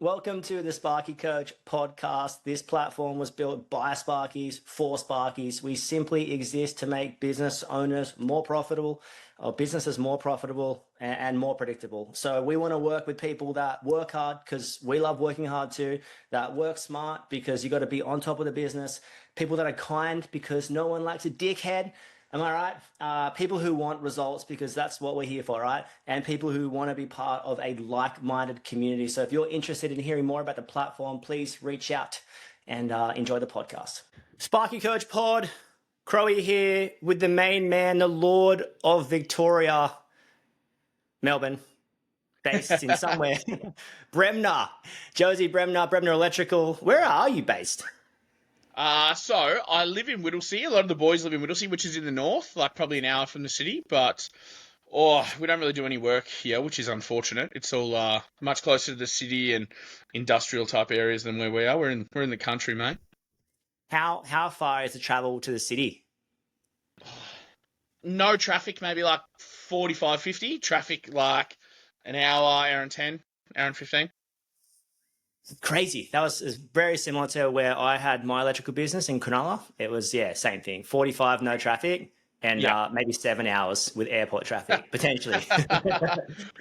Welcome to the Sparky Coach podcast. This platform was built by Sparkies for Sparkies. We simply exist to make business owners more profitable, or businesses more profitable and more predictable. So we want to work with people that work hard because we love working hard too, that work smart because you got to be on top of the business, people that are kind because no one likes a dickhead. Am I right? People who want results because that's what we're here for, right? And people who want to be part of a like-minded community. So if you're interested in hearing more about the platform, please reach out and enjoy the podcast. Sparky Coach Pod, Crowy here with the main man, the Lord of Victoria, Melbourne, based in somewhere. Bremner, Josey Bremner, Bremner Electrical. Where are you based? So I live in Whittlesea. A lot of the boys live in Whittlesea, which is in the north, like probably an hour from the city. But we don't really do any work here, which is unfortunate. It's all much closer to the city and industrial type areas than where we are. We're in the country, mate. How far is the travel to the city? No traffic, maybe like 45, 50. Traffic like an hour, hour and 10, hour and 15. Crazy. That was very similar to where I had my electrical business in Cronulla. It was, same thing. 45, no traffic, and maybe 7 hours with airport traffic, potentially.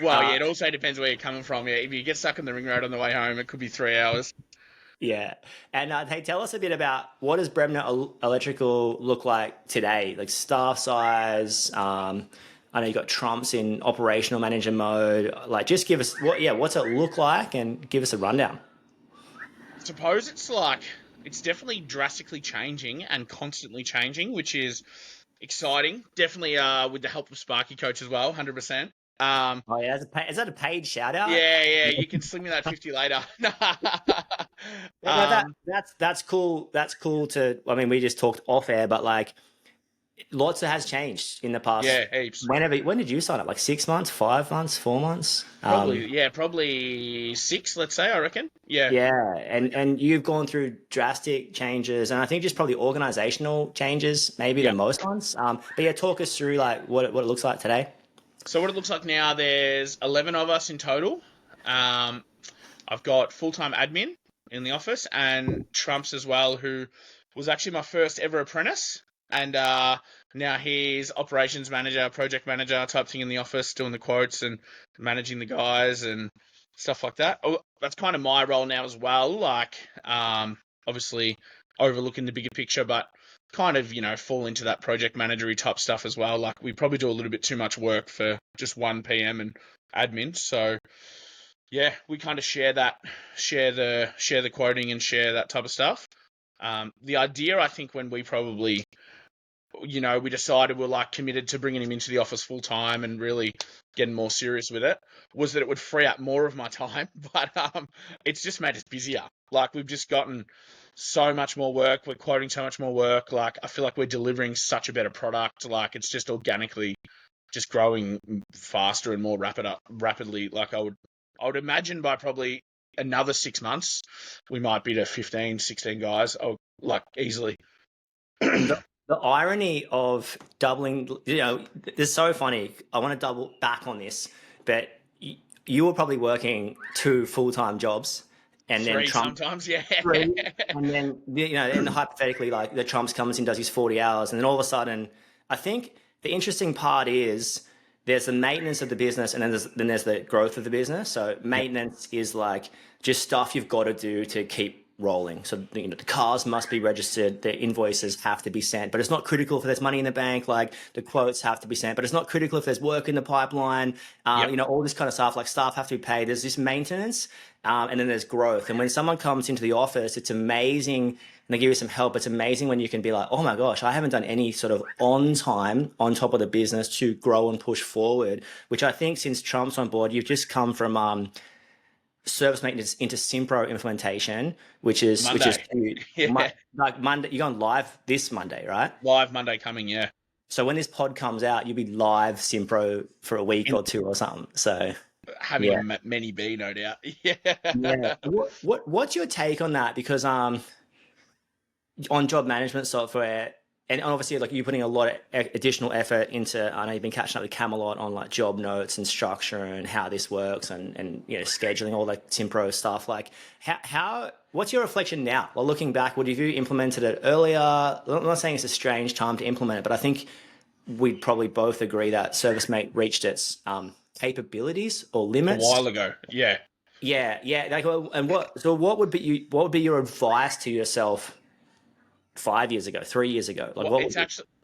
Well, yeah, it also depends where you're coming from. Yeah, if you get stuck on the ring road on the way home, it could be 3 hours. Yeah. And hey, tell us a bit about what does Bremner Electrical look like today? Like staff size, I know you got Trumps in operational manager mode. Like just give us, what's it look like and give us a rundown. I suppose it's definitely drastically changing and constantly changing, which is exciting. Definitely with the help of Sparky Coach as well, 100%. Oh yeah, is that a paid shout out? Yeah, you can sling me that 50 later. No, that's cool. That's cool to. I mean, we just talked off air, but like, lots has changed in the past. Yeah, heaps. When did you sign up? Like 6 months, 5 months, 4 months? Probably 6, let's say, I reckon. Yeah. Yeah, and you've gone through drastic changes, and I think just probably organizational changes, maybe the most ones. But yeah, talk us through like what it looks like today. So what it looks like now, there's 11 of us in total. I've got full-time admin in the office and Trumps as well, who was actually my first ever apprentice. And now he's operations manager, project manager type thing in the office, doing the quotes and managing the guys and stuff like that. Oh, that's kind of my role now as well. Like, obviously overlooking the bigger picture, but kind of, fall into that project managery type stuff as well. Like we probably do a little bit too much work for just one PM and admin. So yeah, we kind of share the quoting and share that type of stuff. The idea, I think, when we probably, we decided we're like committed to bringing him into the office full time and really getting more serious with it, was that it would free up more of my time. But it's just made us busier. Like we've just gotten so much more work. We're quoting so much more work. Like I feel like we're delivering such a better product. Like it's just organically just growing faster and more rapidly. Like I would imagine by probably another 6 months, we might be to 15, 16 guys, easily. The irony of doubling, it's so funny. I want to double back on this, but you were probably working 2 full-time jobs. And then Trump, sometimes, yeah. And then, and hypothetically, like the Trump comes in, does his 40 hours. And then all of a sudden, I think the interesting part is there's the maintenance of the business and then there's the growth of the business. So maintenance is like just stuff you've got to do to keep rolling. So, the cars must be registered, the invoices have to be sent, but it's not critical if there's money in the bank, like the quotes have to be sent, but it's not critical if there's work in the pipeline, all this kind of stuff, like staff have to be paid. There's this maintenance, and then there's growth. And when someone comes into the office, it's amazing, and they give you some help. It's amazing when you can be like, oh my gosh, I haven't done any sort of on time on top of the business to grow and push forward, which I think since Trump's on board, you've just come from, service maintenance into Simpro implementation, which is huge. Yeah. Like Monday, you're going live this Monday, right? Live Monday coming, yeah. So when this pod comes out, you'll be live Simpro for a week or 2 or something. So having many be, no doubt. Yeah. What's your take on that? Because on job management software, and obviously like you're putting a lot of additional effort into, I know you've been catching up with Camelot on like job notes and structure and how this works and you know, scheduling, all that Simpro stuff. Like what's your reflection now? Well, looking back, would you implemented it earlier? I'm not saying it's a strange time to implement it, but I think we'd probably both agree that ServiceMate reached its capabilities or A limits while ago. Yeah. Yeah. Like, and what would be your advice to yourself 5 years ago, 3 years ago? Like, Well, what would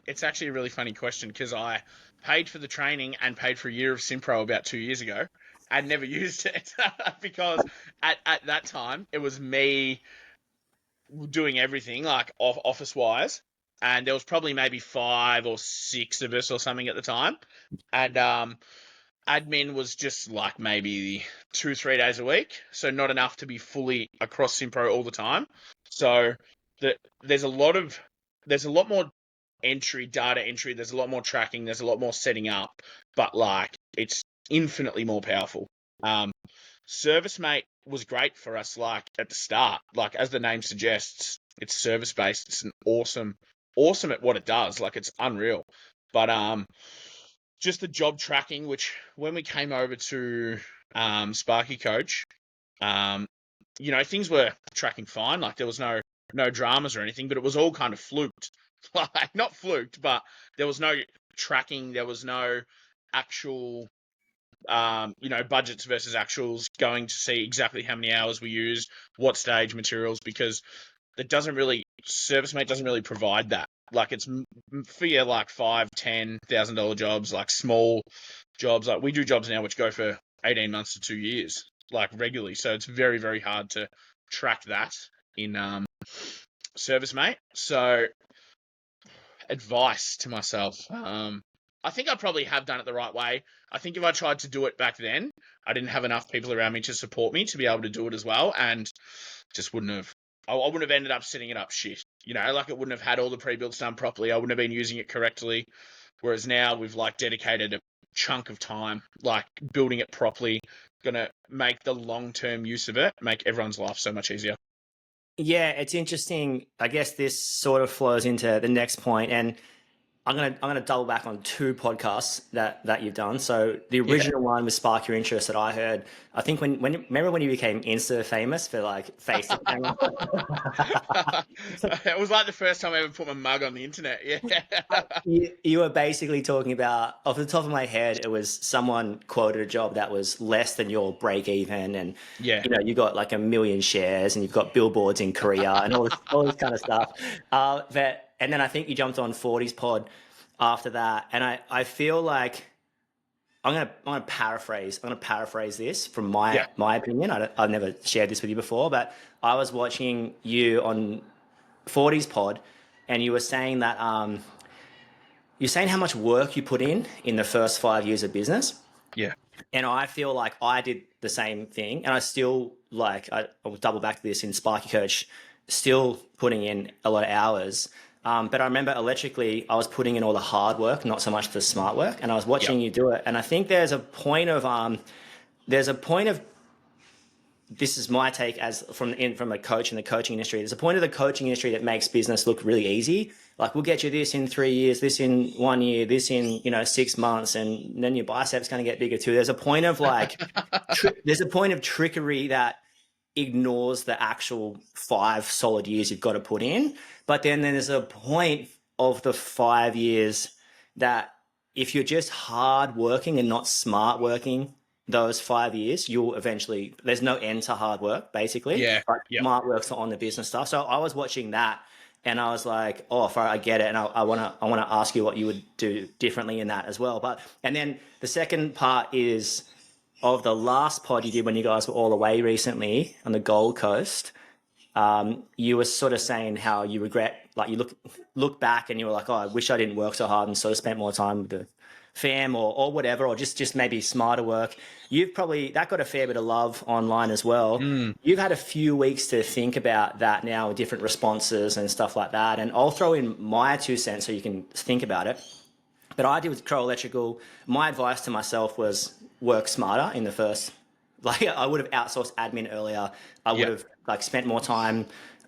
it's actually a really funny question because I paid for the training and paid for a year of Simpro about 2 years ago and never used it because at that time it was me doing everything like office wise, and there was probably maybe 5 or 6 of us or something at the time, and admin was just like maybe 2 3 days a week, so not enough to be fully across Simpro all the time. So the, there's a lot of there's a lot more data entry. There's a lot more tracking. There's a lot more setting up, but like it's infinitely more powerful. Um, ServiceMate was great for us, like at the start. Like as the name suggests, it's service based. It's an awesome at what it does. Like it's unreal. But just the job tracking, which when we came over to Sparky Coach, um, things were tracking fine. Like there was no dramas or anything, but it was all kind of fluked. Like not fluked, but there was no tracking. There was no actual budgets versus actuals, going to see exactly how many hours we used, what stage materials, because ServiceMate doesn't really provide that. Like it's for your like $5,000-$10,000 jobs, like small jobs. Like we do jobs now which go for 18 months to 2 years, like regularly. So it's very, very hard to track that in ServiceMate. So advice to myself. I think I probably have done it the right way. I think if I tried to do it back then, I didn't have enough people around me to support me to be able to do it as well, and just wouldn't have. I wouldn't have ended up setting it up shit. Like it wouldn't have had all the pre-builds done properly. I wouldn't have been using it correctly. Whereas now we've like dedicated a chunk of time, like building it properly, gonna make the long-term use of it, make everyone's life so much easier. Yeah, it's interesting. I guess this sort of flows into the next point, and I'm gonna double back on two podcasts that you've done. So the Yeah. original one was Spark Your Interest that I heard. I think remember when you became Insta famous for like face to camera. It was like the first time I ever put my mug on the internet. Yeah. You were basically talking about, off the top of my head, it was someone quoted a job that was less than your break even, and Yeah. you got like 1 million shares, and you've got billboards in Korea, and all this kind of stuff. And then I think you jumped on 40s pod after that, and I feel like I'm gonna paraphrase this from Yeah. my opinion. I've never shared this with you before, but I was watching you on 40s pod, and you were saying that you're saying how much work you put in the first 5 years of business. Yeah. And I feel like I did the same thing, and I still like I will double back to this in Sparky Coach, still putting in a lot of hours. But I remember electrically, I was putting in all the hard work, not so much the smart work, and I was Yeah. watching you do it. And I think there's a point of this is my take as from a coach in the coaching industry. There's a point of the coaching industry that makes business look really easy. Like we'll get you this in 3 years, this in 1 year, this in 6 months, and then your bicep's going to get bigger too. There's a point of like there's a point of trickery that ignores the actual 5 solid years you've got to put in. But then there's a point of the 5 years that if you're just hard working and not smart working those 5 years, you'll eventually, there's no end to hard work basically. Yeah. But Yeah. smart work's on the business stuff. So I was watching that and I was like, oh, I get it. And I want to ask you what you would do differently in that as well. And then the second part is of the last pod you did when you guys were all away recently on the Gold Coast. You were sort of saying how you regret, like you look back and you were like, oh, I wish I didn't work so hard and sort of spent more time with the fam or whatever, or just maybe smarter work. You've probably, that got a fair bit of love online as well. You've had a few weeks to think about that now with different responses and stuff like that. And I'll throw in my 2 cents so you can think about it. But I did with Crow Electrical. My advice to myself was work smarter in the first. Like I would have outsourced admin earlier. I would have like spent more time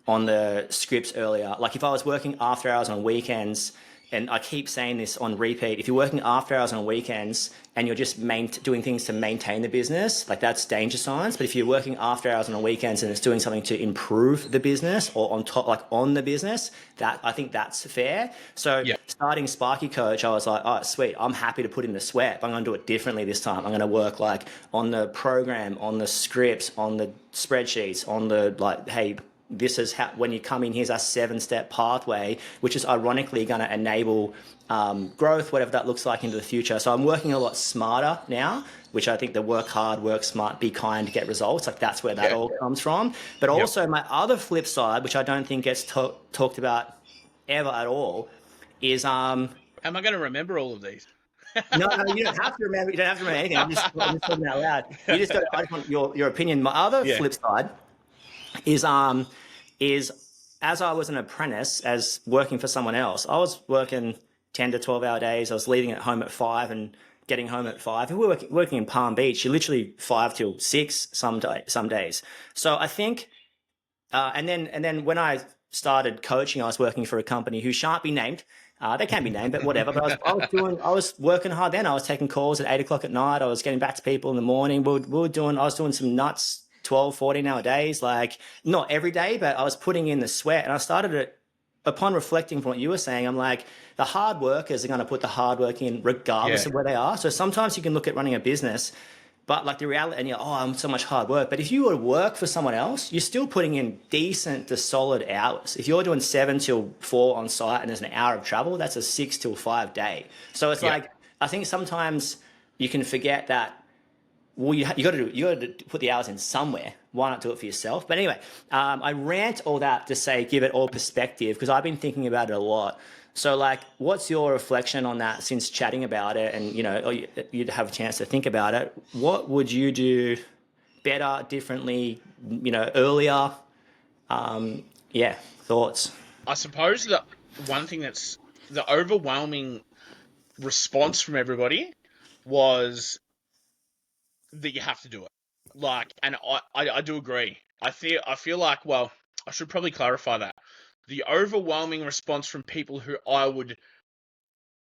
on the scripts earlier. Like if I was working after hours on weekends, and I keep saying this on repeat, if you're working after hours on weekends and you're just doing things to maintain the business, like that's danger signs. But if you're working after hours on the weekends and it's doing something to improve the business or on top, like on the business, that I think that's fair. So Yeah. starting Sparky Coach, I was like, oh, sweet, I'm happy to put in the sweat, but I'm going to do it differently this time. I'm going to work like on the program, on the scripts, on the spreadsheets, on the like, hey, this is how, when you come in, here's our 7-step pathway, which is ironically going to enable growth, whatever that looks like into the future. So I'm working a lot smarter now, which I think the work hard, work smart, be kind, get results. Like that's where that all comes from. But also my other flip side, which I don't think gets talked about ever at all, is How am I going to remember all of these? no, you don't have to remember. You don't have to remember anything. I'm just talking out loud. You just got. I just want your opinion. My other Yeah. flip side is as I was an apprentice, as working for someone else, I was working 10 to 12 hour days. I was leaving at home at 5 and getting home at 5. And we were working in Palm Beach. You're literally 5 till 6 some days. So I think, and then when I started coaching, I was working for a company who shan't be named. They can be named, but whatever. But I was working hard then. I was taking calls at 8 o'clock at night. I was getting back to people in the morning. I was doing some nuts 12, 14-hour days, like not every day, but I was putting in the sweat. And I started it upon reflecting from what you were saying. I'm like, the hard workers are going to put the hard work in regardless of where they are. So sometimes you can look at running a business, but like the reality, and you're, oh, I'm so much hard work. But if you were to work for someone else, you're still putting in decent to solid hours. If you're doing 7 till 4 on site and there's an hour of travel, that's a 6 till 5 day. So it's like, I think sometimes you can forget that. Well, you got to put the hours in somewhere. Why not do it for yourself? But anyway, I rant all that to say, give it all perspective, because I've been thinking about it a lot. So, like, what's your reflection on that since chatting about it, and you'd have a chance to think about it? What would you do better, differently, earlier? Thoughts. I suppose that one thing that's the overwhelming response from everybody was that you have to do it. Like, and I do agree. I feel like, well, I should probably clarify that. The overwhelming response from people who I would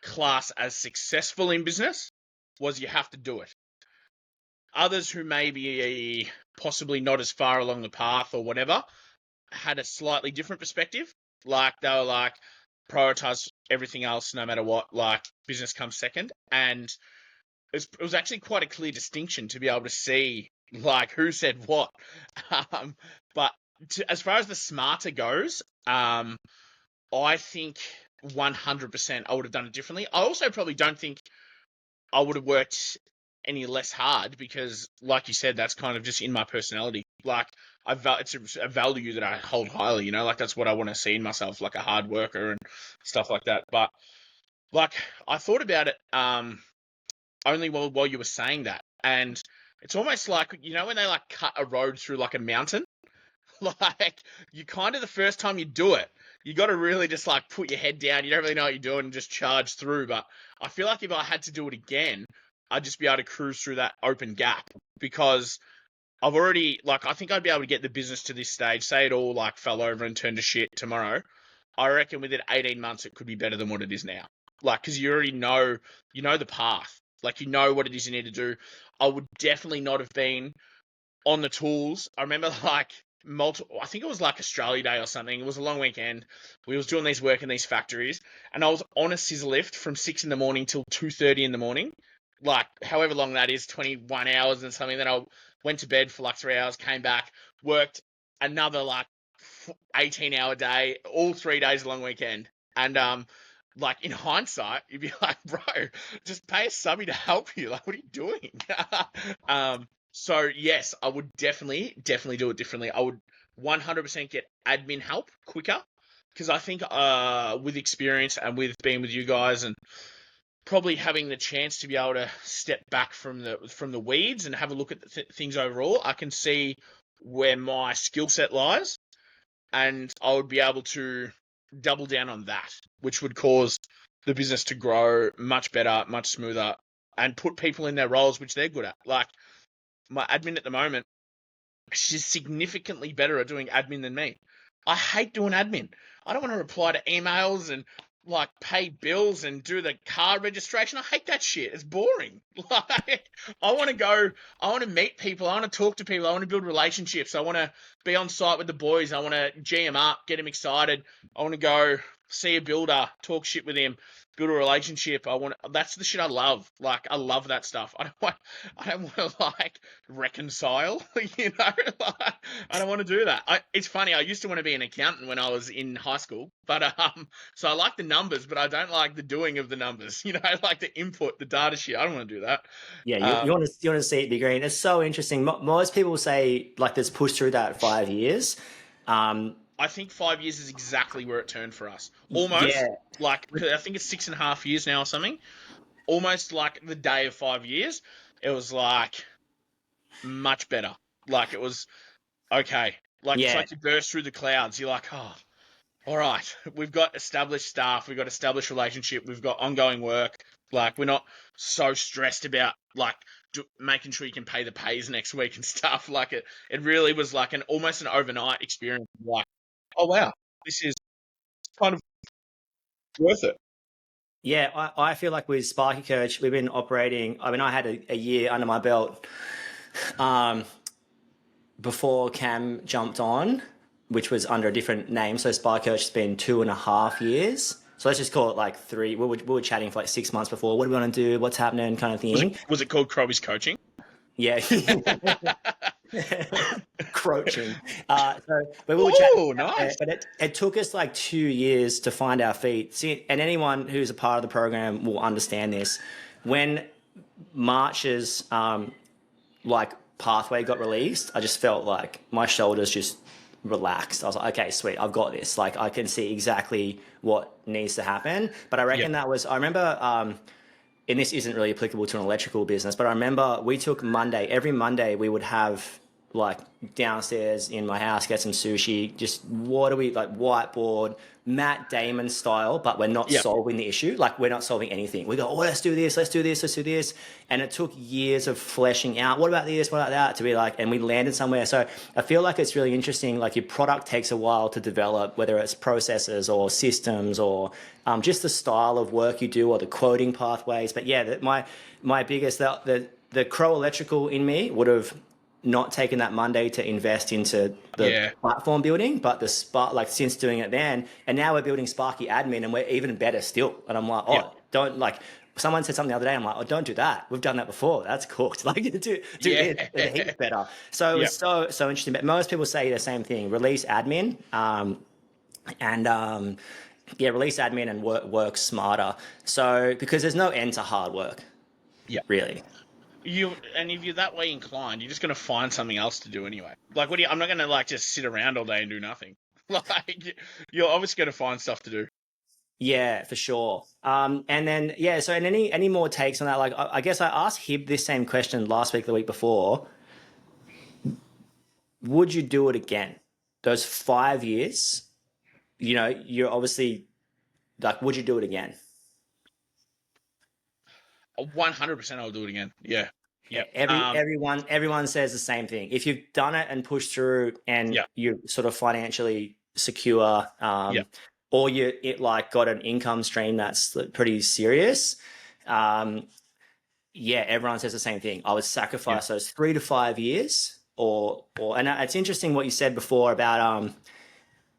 class as successful in business was you have to do it. Others who may be possibly not as far along the path or whatever had a slightly different perspective. Like, they were like, prioritize everything else no matter what, like business comes second. And it was actually quite a clear distinction to be able to see like who said what. But as far as the smarter goes, I think 100% I would have done it differently. I also probably don't think I would have worked any less hard because, like you said, that's kind of just in my personality. Like, it's a value that I hold highly, like that's what I want to see in myself, like a hard worker and stuff like that. But like, I thought about it only while you were saying that, and it's almost like when they like cut a road through like a mountain. Like, you kind of, the first time you do it, you got to really just like put your head down. You don't really know what you're doing and just charge through. But I feel like if I had to do it again, I'd just be able to cruise through that open gap because I've already, like, I think I'd be able to get the business to this stage, say it all like fell over and turned to shit tomorrow. I reckon within 18 months, it could be better than what it is now. Like, because you already know, the path. Like, you know what it is you need to do. I would definitely not have been on the tools. I remember like I think it was like Australia Day or something. It was a long weekend. We was doing these work in these factories, and I was on a scissor lift from 6 in the morning till 2:30 in the morning. Like, however long that is, 21 hours and something. Then I went to bed for like 3 hours, came back, worked another like 18-hour day, all 3 days long weekend. And like in hindsight, you'd be like, bro, just pay a subby to help you. Like, what are you doing? So yes, I would definitely do it differently. I would 100% get admin help quicker because I think with experience and with being with you guys and probably having the chance to be able to step back from the weeds and have a look at things overall, I can see where my skill set lies, and I would be able to double down on that, which would cause the business to grow much better, much smoother, and put people in their roles which they're good at. Like, my admin at the moment, she's significantly better at doing admin than me. I hate doing admin. I don't want to reply to emails and like pay bills and do the car registration. I hate that shit. It's boring. Like I want to go, I want to meet people, I want to talk to people, I want to build relationships, I want to be on site with the boys, I want to G them up, get them excited, I want to go see a builder, talk shit with him, build a relationship. That's the shit I love. Like I love that stuff. I don't want to like reconcile, you know. Like, I don't want to do that. It's funny. I used to want to be an accountant when I was in high school, but so I like the numbers, but I don't like the doing of the numbers. You know, I like the input, the data shit. I don't want to do that. Yeah, you want to see it be green. It's so interesting. Most people say like there's push through that 5 years. I think 5 years is exactly where it turned for us. Yeah, Almost like I think it's 6.5 years now or something. Almost like the day of 5 years, it was like much better. Like it was okay. Like it's yeah, like you burst through the clouds. You're like, oh, all right, we've got established staff, we've got established relationship, we've got ongoing work. Like we're not so stressed about like making sure you can pay the pays next week and stuff. Like it really was like almost an overnight experience. Like, oh wow, this is kind of worth it. yeah. I feel like with Sparky Coach, we've been operating. I mean, I had a year under my belt um, before Cam jumped on, which was under a different name. So Sparky Coach has been 2.5 years. So let's just call it like three. We were chatting for like 6 months before. What do we want to do? What's happening? Kind of Was it thing. was it called Crowby's coaching? Yeah. Crouching. But we were chatting Oh, about it, nice. but it took us like 2 years to find our feet. See, and anyone who's a part of the program will understand this. When March's like pathway got released, I just felt like my shoulders just relaxed. I was like, okay, sweet, I've got this. Like I can see exactly what needs to happen. But I Yeah. reckon I remember and this isn't really applicable to an electrical business, but I remember we took every Monday we would have like downstairs in my house, get some sushi, just what do we like whiteboard, Matt Damon style, but we're not Yeah. solving the issue. Like we're not solving anything. We go, oh, let's do this, let's do this, let's do this. And it took years of fleshing out, what about this, what about that, to be like, and we landed somewhere. So I feel like it's really interesting. Like your product takes a while to develop, whether it's processes or systems or just the style of work you do or the quoting pathways. But yeah, my biggest, the Crow Electrical in me would have not taken that Monday to invest into the Yeah. platform building, but the Spark, like since doing it then, and now we're building Sparky admin and we're even better still. And I'm like, oh, Yeah. don't like, someone said something the other day. I'm like, oh, don't do that. We've done that before. That's cooked. Like do Yeah. this. It's heaps better. So Yeah. it's so interesting. But most people say the same thing, release admin, and release admin and work smarter. So because there's no end to hard work, Yeah. really. If you're that way inclined, you're just gonna find something else to do anyway. Like, I'm not gonna like just sit around all day and do nothing. Like, you're obviously gonna find stuff to do. Yeah, for sure. And then yeah, so and any more takes on that? Like, I guess I asked Hib this same question last week, the week before. Would you do it again? Those 5 years, you're obviously like, would you do it again? 100%, I'll do it again. Yeah. Yeah. Everyone says the same thing. If you've done it and pushed through, and Yeah. you're sort of financially secure, Yeah. or like got an income stream that's pretty serious, yeah, everyone says the same thing. I would Yeah. sacrifice those 3 to 5 years, and it's interesting what you said before about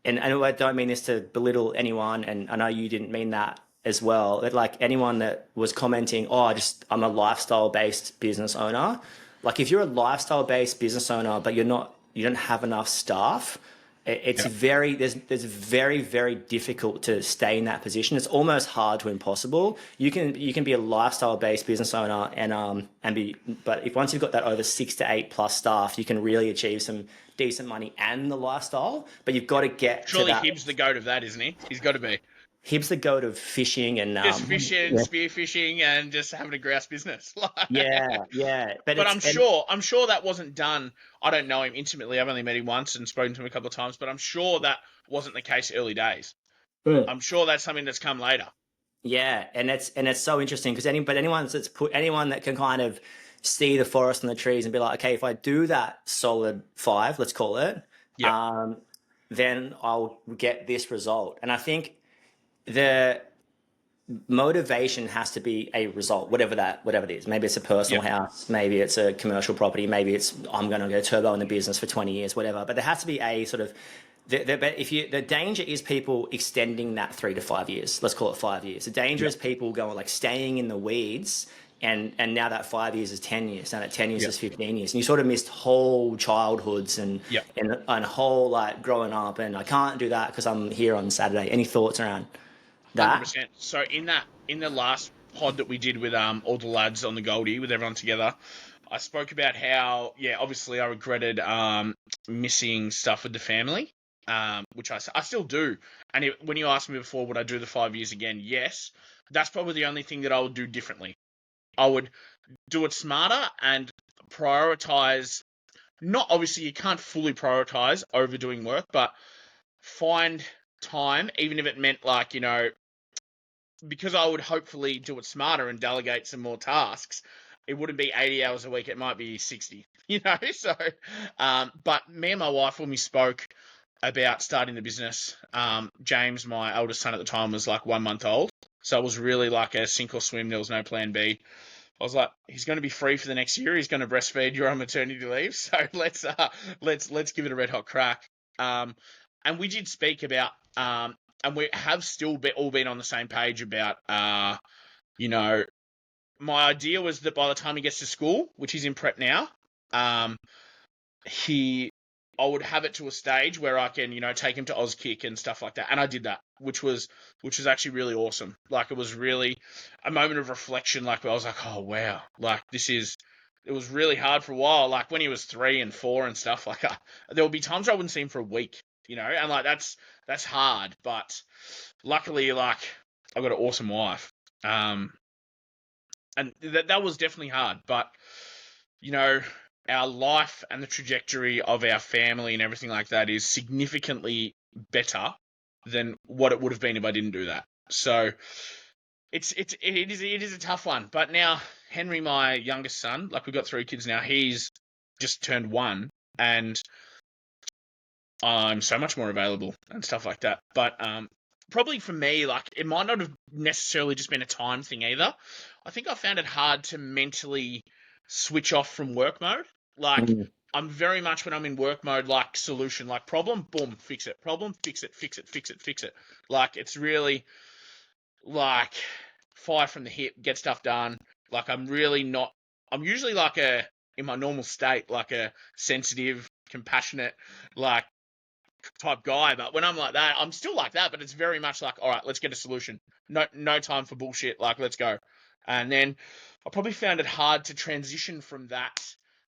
and I don't mean this to belittle anyone, and I know you didn't mean that as well. But like anyone that was commenting, oh, I'm a lifestyle based business owner. Like if you're a lifestyle based business owner, but you don't have enough staff, it's Yeah. there's very, very difficult to stay in that position. It's almost hard to impossible. You can be a lifestyle based business owner but if once you've got that over 6 to 8 plus staff, you can really achieve some decent money and the lifestyle. But you've got to get to Surely that. Hibbs the goat of that, isn't he? He's got to be. Hib's the goat of fishing and Just fishing, yeah, spear fishing, and just having a grouse business. yeah. But But it's I'm sure that wasn't done. I don't know him intimately. I've only met him once and spoken to him a couple of times, but I'm sure that wasn't the case early days. I'm sure that's something that's come later. yeah, and it's so interesting because anyone that can kind of see the forest and the trees and be like, okay, if I do that solid 5, let's call it, Yeah. then I'll get this result. And I think the motivation has to be a result, whatever it is. Maybe it's a personal Yep. house, maybe it's a commercial property, maybe it's I'm going to go turbo in the business for 20 years, whatever. But there has to be a sort of the danger is people extending that 3 to 5 years. Let's call it 5 years. The danger Yep. is people going like staying in the weeds. And now that 5 years is 10 years, now that 10 years Yep. is 15 years. And you sort of missed whole childhoods Yep. and whole like growing up. And I can't do that because I'm here on Saturday. Any thoughts around that? 100%. So in the last pod that we did with all the lads on the Goldie with everyone together, I spoke about how obviously I regretted missing stuff with the family, which I still do. And when you asked me before would I do the 5 years again, yes, that's probably the only thing that I would do differently. I would do it smarter and prioritize. Not obviously you can't fully prioritize overdoing work, but find time, even if it meant like because I would hopefully do it smarter and delegate some more tasks, it wouldn't be 80 hours a week. It might be 60, So, but me and my wife, when we spoke about starting the business, James, my eldest son at the time, was like 1 month old. So it was really like a sink or swim. There was no plan B. I was like, he's going to be free for the next year. He's going to breastfeed. You're on maternity leave, so let's give it a red hot crack. And we did speak about, and we have still all been on the same page about, my idea was that by the time he gets to school, which he's in prep now, I would have it to a stage where I can, take him to Auskick and stuff like that. And I did that, which was actually really awesome. Like, it was really a moment of reflection. Like, where I was like, oh, wow. Like, it was really hard for a while. Like, when he was 3 and 4 and stuff, like, there would be times I wouldn't see him for a week, and like, that's hard. But luckily, like, I've got an awesome wife. And that was definitely hard. But, our life and the trajectory of our family and everything like that is significantly better than what it would have been if I didn't do that. So it is a tough one. But now Henry, my youngest son, like, we've got 3 kids now, he's just turned 1, and I'm so much more available and stuff like that. But probably for me, like, it might not have necessarily just been a time thing either. I think I found it hard to mentally switch off from work mode. Like, I'm very much, when I'm in work mode, like, solution, like, problem, boom, fix it. Problem, fix it, fix it, fix it, fix it. Like, it's really like fire from the hip, get stuff done. Like, I'm usually like in my normal state, like a sensitive, compassionate, like, type guy. But when I'm like that, I'm still like that, but it's very much like, all right, let's get a solution. No time for bullshit. Like, let's go. And then I probably found it hard to transition from that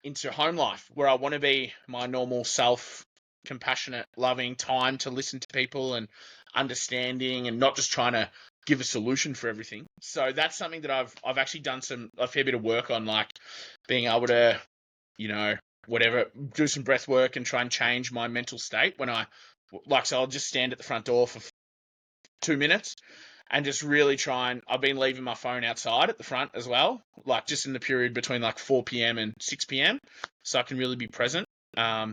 into home life, where I want to be my normal self, compassionate, loving, time to listen to people and understanding, and not just trying to give a solution for everything. So that's something that I've actually done a fair bit of work on, like being able to, whatever, do some breath work and try and change my mental state so I'll just stand at the front door for 2 minutes and just really try. And I've been leaving my phone outside at the front as well, like just in the period between like 4 p.m. and 6 p.m. so I can really be present. I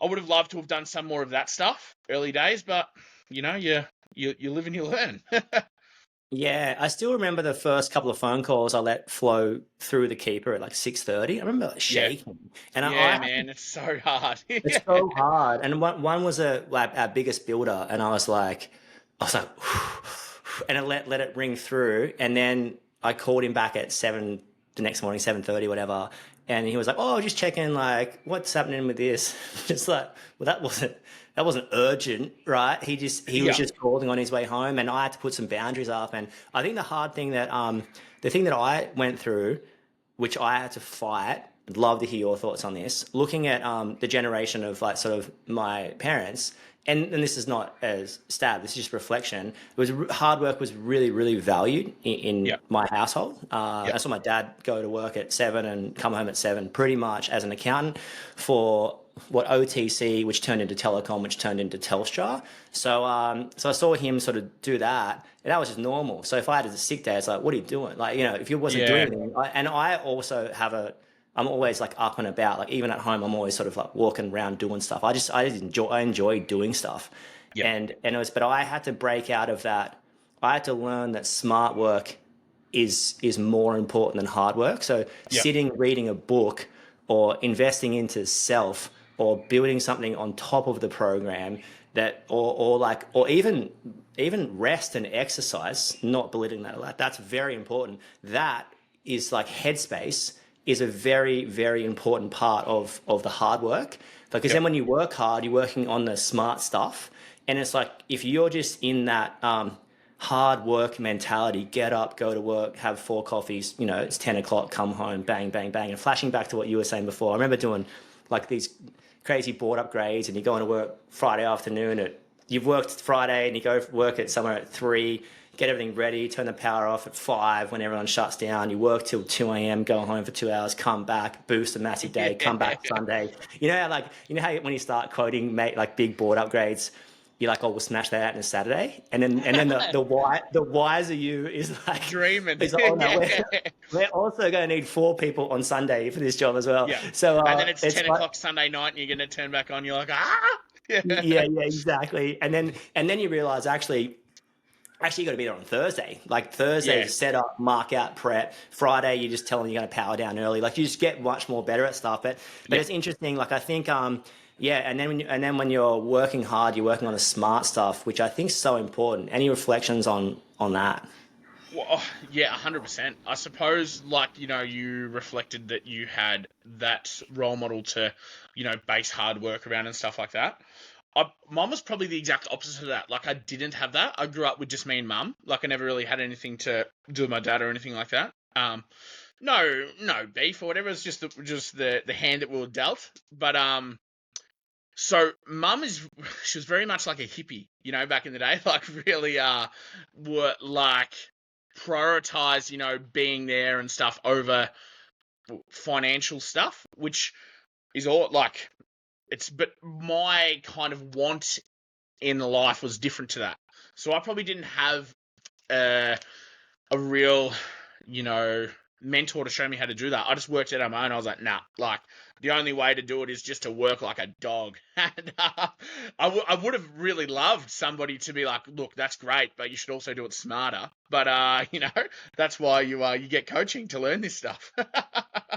would have loved to have done some more of that stuff early days, but you live and you learn. Yeah, I still remember the first couple of phone calls I let flow through the keeper at like 6:30. I remember like Yeah. shaking, and Yeah, man, it's so hard. it's so hard. And one was our biggest builder, and I was like, and I let it ring through, and then I called him back at 7 the next morning, 7:30, whatever, and he was like, "Oh, just checking, like, what's happening with this?" Just like, well, that wasn't urgent, right? He was Yeah. just calling on his way home, and I had to put some boundaries up. And I think the thing that I went through, which I had to fight. I'd love to hear your thoughts on this. Looking at the generation of like sort of my parents, and this is not as stab. This is just reflection. Hard work was really, really valued in Yeah. my household. Yeah. I saw my dad go to work at 7 and come home at 7, pretty much as an accountant for what OTC, which turned into telecom, which turned into Telstra. So I saw him sort of do that, and that was just normal. So if I had a sick day, it's like, what are you doing? Like, if you wasn't doing Yeah. anything, and I also have I'm always like up and about. Like even at home, I'm always sort of like walking around doing stuff. I enjoy doing stuff, Yep. and it was. But I had to break out of that. I had to learn that smart work is more important than hard work. So Yep. sitting, reading a book, or investing into self, or building something on top of the program that, or even rest and exercise. Not belittling that. Like that's very important. That is like headspace is a very, very important part of the hard work. Because Yep. then when you work hard, you're working on the smart stuff. And it's like if you're just in that hard work mentality, get up, go to work, have 4 coffees, it's 10 o'clock, come home, bang, bang, bang. And flashing back to what you were saying before, I remember doing like these crazy board upgrades and you're going to work Friday afternoon you've worked Friday and you go work at somewhere at 3, get everything ready, turn the power off at 5 when everyone shuts down. You work till 2 a.m., go home for 2 hours, come back, boost a massive day, come back Sunday. How when you start quoting like big board upgrades, you're like, oh, we'll smash that out in a Saturday, and then the wiser you Dreaming. oh no, we're also going to need 4 people on Sunday for this job as well. Yeah. So And then it's it's 10 like o'clock Sunday night and you're going to turn back on. You're like, ah! yeah, exactly. And then you realize actually you got to be there on Thursday. Like Thursday Yeah. is set up, mark out, prep. Friday you're just telling you're going to power down early. Like you just get much more better at stuff. But Yeah. it's interesting. Like I think yeah, and then when you're working hard, you're working on the smart stuff, which I think is so important. Any reflections on that? Well, yeah, 100%. I suppose, like, you reflected that you had that role model to, base hard work around and stuff like that. Mum was probably the exact opposite of that. Like, I didn't have that. I grew up with just me and mum. Like, I never really had anything to do with my dad or anything like that. No beef or whatever. It's just the hand that we were dealt. But so mum she was very much like a hippie, back in the day. Like, really were like prioritize, being there and stuff over financial stuff, which is all like but my kind of want in life was different to that. So I probably didn't have a real, you know, mentor to show me how to do that. I just worked it on my own. I was like, nah, like the only way to do it is just to work like a dog. And I would have really loved somebody to be like, look, that's great, but you should also do it smarter. But that's why you get coaching to learn this stuff.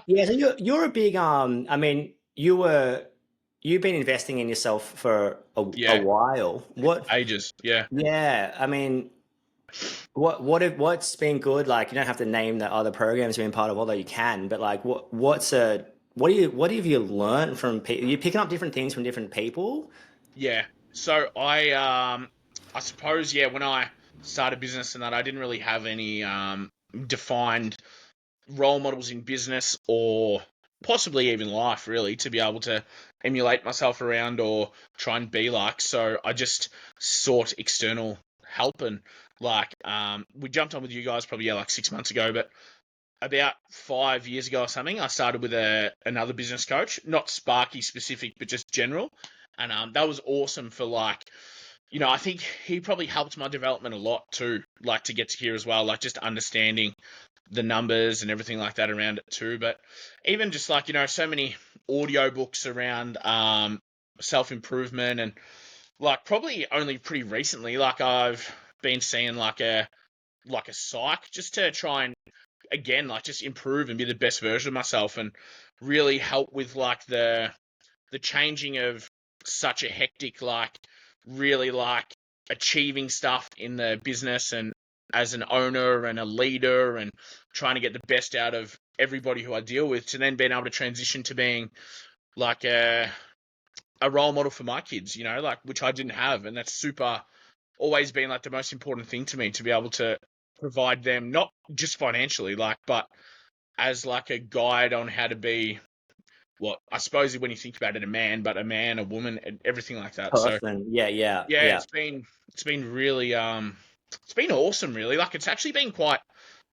Yeah, so you're a big I mean, you've been investing in yourself for a Yeah, while. ages. Yeah. Yeah, I mean, what's been good? Like, you don't have to name the other programs you've been part of, although you can. But like, what have you learned from people? You're picking up different things from different people. Yeah. So I suppose, yeah, when I started business and that, I didn't really have any defined role models in business or possibly even life, really, to be able to emulate myself around or try and be like. So I just sought external help, and like we jumped on with you guys probably, yeah, like 6 months ago, but about 5 years ago or something, I started with another business coach, not Sparky specific, but just general. And that was awesome for like, I think he probably helped my development a lot too, like to get to here as well, like just understanding the numbers and everything like that around it too. But even just like, so many audio books around self-improvement, and like probably only pretty recently, like I've been seeing like a psych just to try and again, like just improve and be the best version of myself and really help with like the changing of such a hectic, like really like achieving stuff in the business and as an owner and a leader and trying to get the best out of everybody who I deal with, to then being able to transition to being like a role model for my kids, like which I didn't have. And that's super always been like the most important thing to me, to be able to provide them not just financially, like, but as like a guide on how to be what I suppose when you think about it, a man, but a man, a woman, and everything like that. So Person. Yeah, yeah, yeah, yeah. it's been really it's been awesome, really. Like it's actually been quite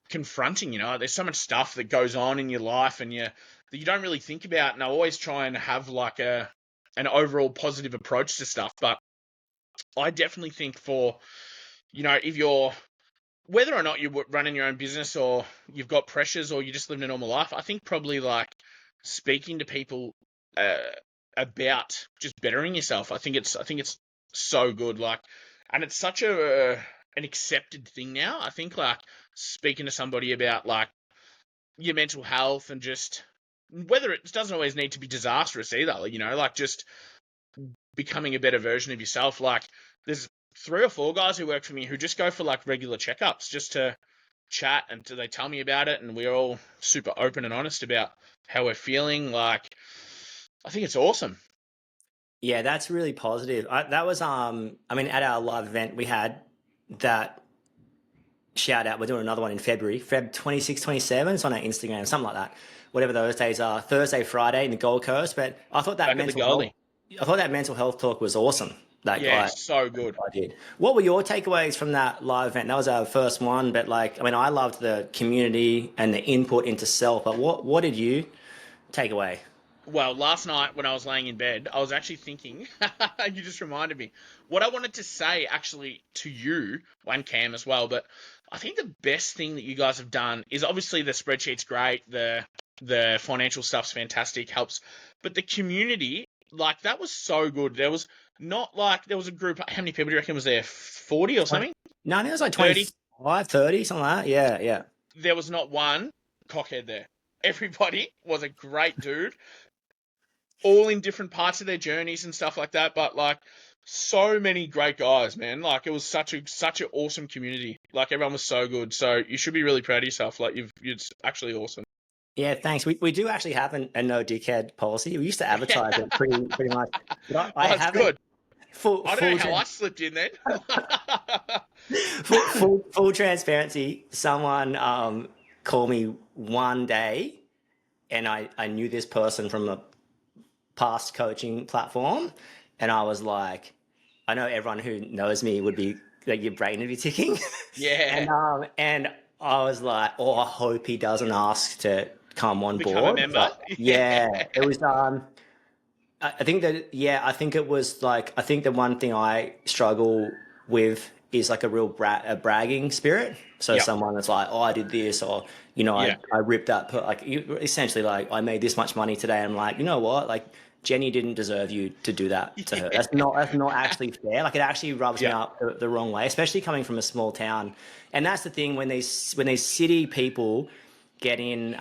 confronting, There's so much stuff that goes on in your life and that you don't really think about. And I always try and have like an overall positive approach to stuff. But I definitely think for, if you're whether or not you're running your own business or you've got pressures or you just living a normal life, I think probably like speaking to people uh, about just bettering yourself. I think it's so good. Like, and it's such an accepted thing now. I think like speaking to somebody about like your mental health and just whether it doesn't always need to be disastrous either. You know, like just becoming a better version of yourself. Like there's 3 or 4 guys who work for me who just go for like regular checkups just to chat and they tell me about it, and we're all super open and honest about how we're feeling. Like I think it's awesome. Yeah, that's really positive. That was I mean, at our live event we had that shout out. We're doing another one in February, Feb 26, 27. It's on our Instagram, something like that. Whatever those days are, Thursday, Friday in the Gold Coast. But Back at the Goldie. I thought that mental health talk was awesome. Like Yeah, so good. I did. What were your takeaways from that live event? That was our first one, but like, I mean, I loved the community and the input into self. But what did you take away? Well, last night when I was laying in bed, I was actually thinking, you just reminded me, what I wanted to say actually to you, and Cam as well, but I think the best thing that you guys have done is obviously the spreadsheet's great, the financial stuff's fantastic, helps, but the community, like that was so good. There was not like, there was a group, how many people do you reckon was there? 40 or something? No, I think it was like 30? 25, 30, something like that. Yeah, yeah. There was not one cockhead there. Everybody was a great dude, all in different parts of their journeys and stuff like that. But like so many great guys, man. Like it was such an awesome community. Like everyone was so good. So you should be really proud of yourself. Like it's actually awesome. Yeah, thanks. We do actually have a no dickhead policy. We used to advertise it pretty much. But I Oh, that's haven't good. full I don't know full, how I tran- slipped in then. full transparency. Someone called me one day, and I knew this person from a past coaching platform, and I was like, I know everyone who knows me would be like your brain would be ticking, Yeah, and I was like, oh, I hope he doesn't ask to come on become a board. member. But Yeah, yeah, it was I think that yeah, I think it was like I think the one thing I struggle with is like a real a bragging spirit. So yep, someone that's like, oh, I did this, or you know, yeah, I ripped that, like essentially like I made this much money today. I'm like, you know what, like Jenny didn't deserve you to do that to her. yeah, That's not actually fair. Like it actually rubs me yeah, up the wrong way, especially coming from a small town. And that's the thing when these city people get in.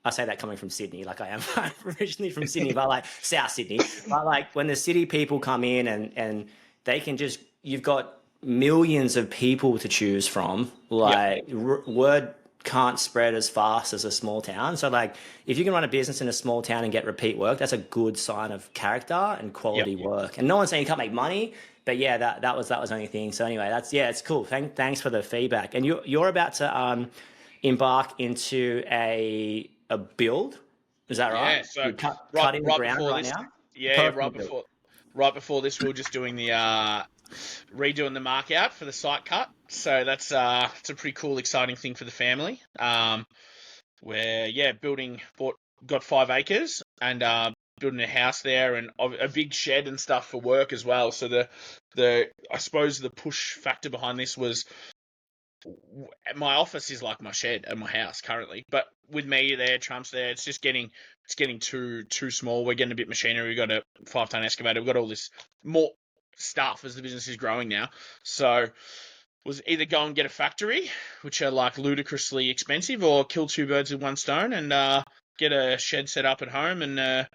I say that coming from Sydney, like I am originally from Sydney, but like South Sydney. But like when the city people come in and they can just, you've got millions of people to choose from. yep, Like word can't spread as fast as a small town. So like if you can run a business in a small town and get repeat work, that's a good sign of character and yep. quality work. And no one's saying you can't make money, but yeah, that was the only thing. So anyway, that's yeah, it's cool. Thanks for the feedback. And you're about to embark into a build. Is that right? Yeah. So You're right, cutting the right ground before right this, now. yeah, Personal build. right before this, we were just doing the redoing the mark out for the site cut. So that's it's a pretty cool, exciting thing for the family. Where yeah, got 5 acres and building a house there and a big shed and stuff for work as well. So the I suppose the push factor behind this was my office is like my shed at my house currently, but with me there, Trump's there, it's getting too small. We're getting a bit machinery. We've got a 5-ton excavator. We've got all this more stuff as the business is growing now. So was either go and get a factory, which are like ludicrously expensive, or kill 2 birds with one stone and get a shed set up at home and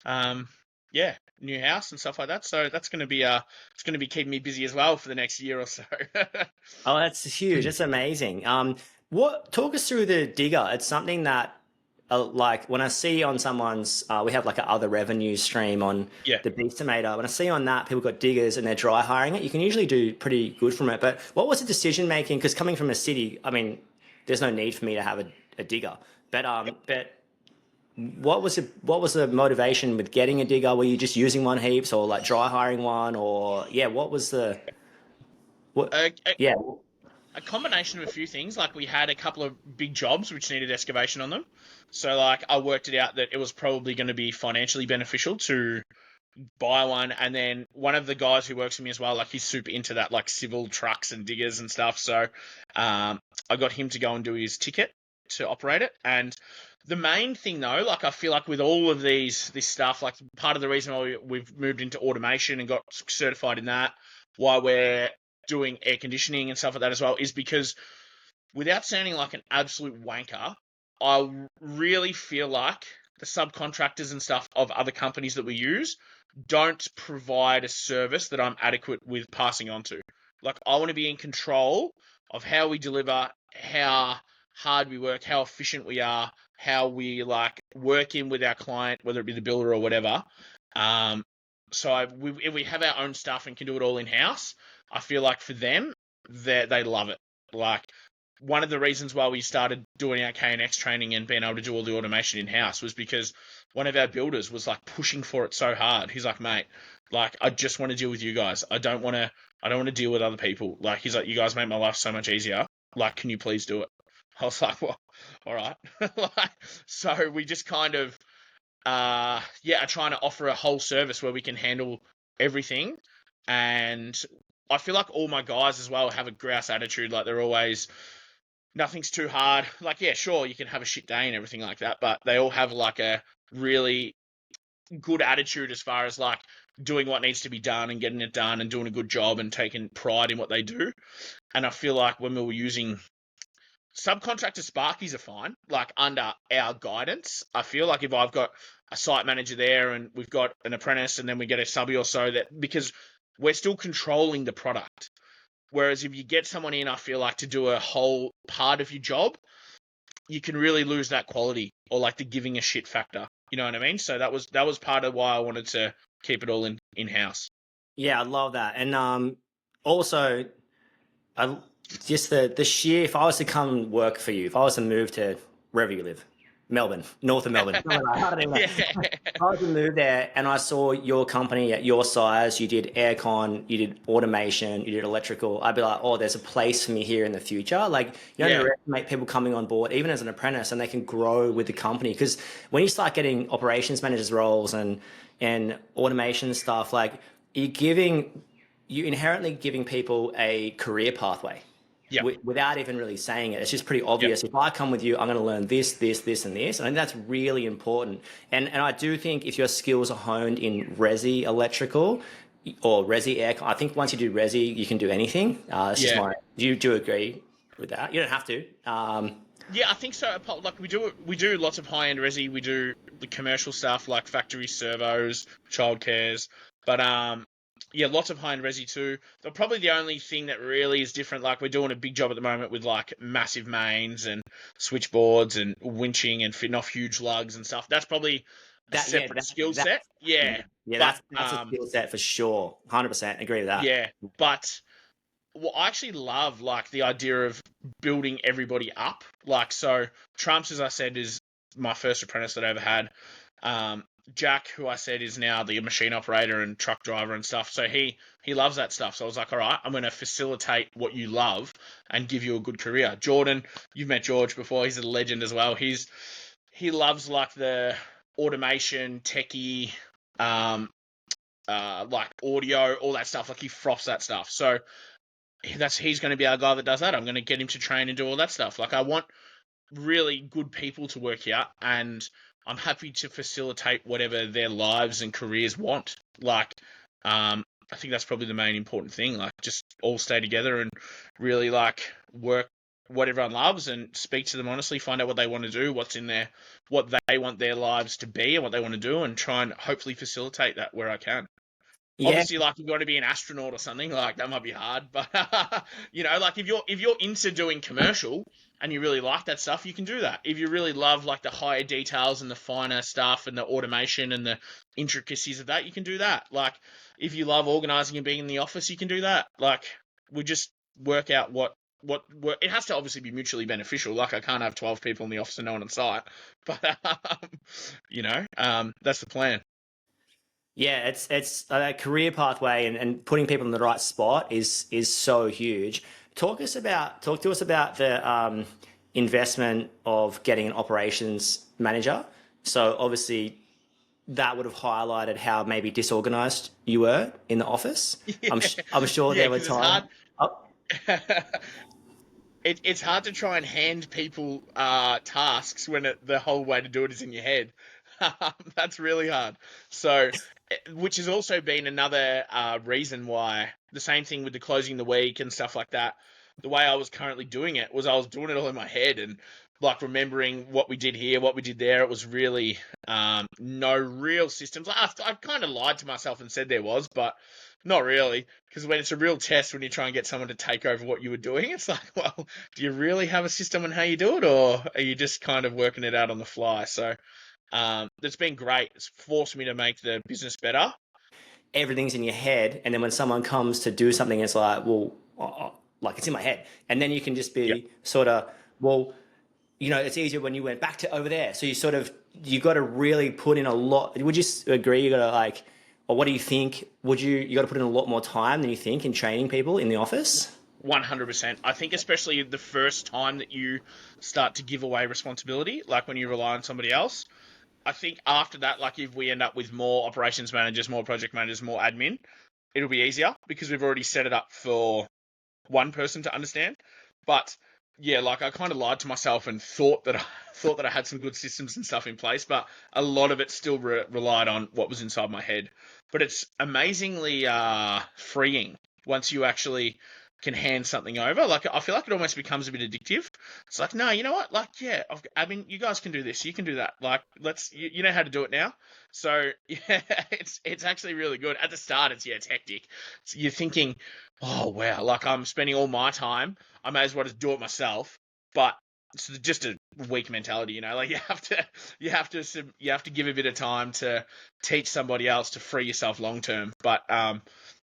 um, yeah, new house and stuff like that. So that's going to be it's going to be keeping me busy as well for the next year or so. Oh, that's huge. That's amazing. What talk us through the digger? It's something that like when I see on someone's, we have like a other revenue stream on Yeah. the Beast Tomato. When I see on that people got diggers and they're dry hiring it, you can usually do pretty good from it. But what was the decision making? Because coming from a city, I mean, there's no need for me to have a digger. But what was the motivation with getting a digger? Were you just using one heaps or like dry hiring one or yeah, what was the what A, a, yeah. a combination of a few things. Like we had a couple of big jobs which needed excavation on them. So like I worked it out that it was probably going to be financially beneficial to buy one. And then one of the guys who works for me as well, like he's super into that, like civil trucks and diggers and stuff. So I got him to go and do his ticket to operate it. And The main thing though, like I feel like with all of this stuff, like part of the reason why we've moved into automation and got certified in that, why we're doing air conditioning and stuff like that as well, is because without sounding like an absolute wanker, I really feel like the subcontractors and stuff of other companies that we use don't provide a service that I'm adequate with passing on to. Like, I want to be in control of how we deliver, how hard we work, how efficient we are, how we like work in with our client, whether it be the builder or whatever. Um, if we have our own stuff and can do it all in house, I feel like for them, they love it. Like, one of the reasons why we started doing our KNX training and being able to do all the automation in house was because one of our builders was like pushing for it so hard. He's like, mate, like I just want to deal with you guys. I don't want to deal with other people. Like, he's like, you guys make my life so much easier. Like, can you please do it? I was like, well, all right. Like, so we just kind of are trying to offer a whole service where we can handle everything. And I feel like all my guys as well have a grouse attitude. Like, they're always, nothing's too hard. Like, yeah, sure, you can have a shit day and everything like that, but they all have like a really good attitude as far as like doing what needs to be done and getting it done and doing a good job and taking pride in what they do. And I feel like when we were using subcontractor Sparkies are fine, like under our guidance. I feel like if I've got a site manager there and we've got an apprentice and then we get a subby or so, that because we're still controlling the product. Whereas if you get someone in, I feel like to do a whole part of your job, you can really lose that quality or like the giving a shit factor. You know what I mean? So that was part of why I wanted to keep it all in house. Yeah, I love that. And also, I just the sheer. If I was to come work for you, if I was to move to wherever you live, Melbourne, north of Melbourne, I don't even know. Yeah, If I was to move there and I saw your company at your size, you did aircon, you did automation, you did electrical, I'd be like, oh, there's a place for me here in the future. Like, you don't yeah, underestimate people coming on board, even as an apprentice, and they can grow with the company. Because when you start getting operations managers roles and automation stuff, like you're inherently giving people a career pathway yeah, without even really saying it. It's just pretty yeah, obvious. If I come with you, I'm going to learn this, this, this, and this. And I think that's really important. And I do think if your skills are honed in resi electrical or resi air, I think once you do resi, you can do anything. It's just yeah. my. Do you agree with that? You don't have to. Yeah, I think so. Like we do lots of high end resi. We do the commercial stuff like factory servos, childcares, but yeah, lots of high end resi too. But probably the only thing that really is different, like we're doing a big job at the moment with like massive mains and switchboards and winching and fitting off huge lugs and stuff. That's probably a That yeah, separate skill set. Yeah, yeah, but that's a skill set for sure. 100% agree with that. yeah, but well, I actually love like the idea of building everybody up. Like, so Trumps, as I said, is my first apprentice that I ever had. Um, Jack, who I said is now the machine operator and truck driver and stuff. So he loves that stuff. So I was like, all right, I'm going to facilitate what you love and give you a good career. Jordan, you've met George before. He's a legend as well. He loves like the automation, techie, um, like audio, all that stuff. Like he froths that stuff. So he's going to be our guy that does that. I'm going to get him to train and do all that stuff. Like I want really good people to work here, and I'm happy to facilitate whatever their lives and careers want. Like, I think that's probably the main important thing. Like, just all stay together and really like work what everyone loves and speak to them honestly, find out what they want to do, what's in there, what they want their lives to be, and what they want to do, and try and hopefully facilitate that where I can. Yeah, Obviously, like you've got to be an astronaut or something, like that might be hard, but like if you're into doing commercial and you really like that stuff, you can do that. If you really love like the higher details and the finer stuff and the automation and the intricacies of that, you can do that. Like if you love organizing and being in the office, you can do that. Like we just work out what it has to obviously be mutually beneficial. Like I can't have 12 people in the office and no one on site, but that's the plan. yeah, it's a career pathway and putting people in the right spot is so huge. Talk to us about the investment of getting an operations manager. So obviously that would have highlighted how maybe disorganized you were in the office. I'm sure Yeah, there were because it's hard. times. Oh, it's hard to try and hand people tasks when the whole way to do it is in your head. That's really hard. So, which has also been another reason why the same thing with the closing the week and stuff like that. The way I was currently doing it was I was doing it all in my head and like remembering what we did here, what we did there. It was really no real systems. I kind of lied to myself and said there was, but not really. Because when it's a real test, when you try and get someone to take over what you were doing, it's like, well, do you really have a system on how you do it, or are you just kind of working it out on the fly? So it's been great. It's forced me to make the business better. Everything's in your head, and then when someone comes to do something, it's like, well, like it's in my head, and then you can just Yep. be sort of, well, it's easier when you went back to over there. So you got to really put in a lot. Would you agree? You got to like, or what do you think? You got to put in a lot more time than you think in training people in the office? 100%. I think especially the first time that you start to give away responsibility, like when you rely on somebody else. I think after that, like if we end up with more operations managers, more project managers, more admin, it'll be easier because we've already set it up for one person to understand. But yeah, like I kind of lied to myself and thought that I had some good systems and stuff in place, but a lot of it still relied on what was inside my head. But it's amazingly freeing once you actually can hand something over. Like I feel like it almost becomes a bit addictive. It's like, no, you know what? Like, yeah, I mean, you guys can do this, you can do that. Like, you know how to do it now. So yeah, it's actually really good. At the start, it's hectic. You're thinking, oh wow, like I'm spending all my time. I may as well just do it myself. But it's just a weak mentality, Like you have to give a bit of time to teach somebody else to free yourself long term. But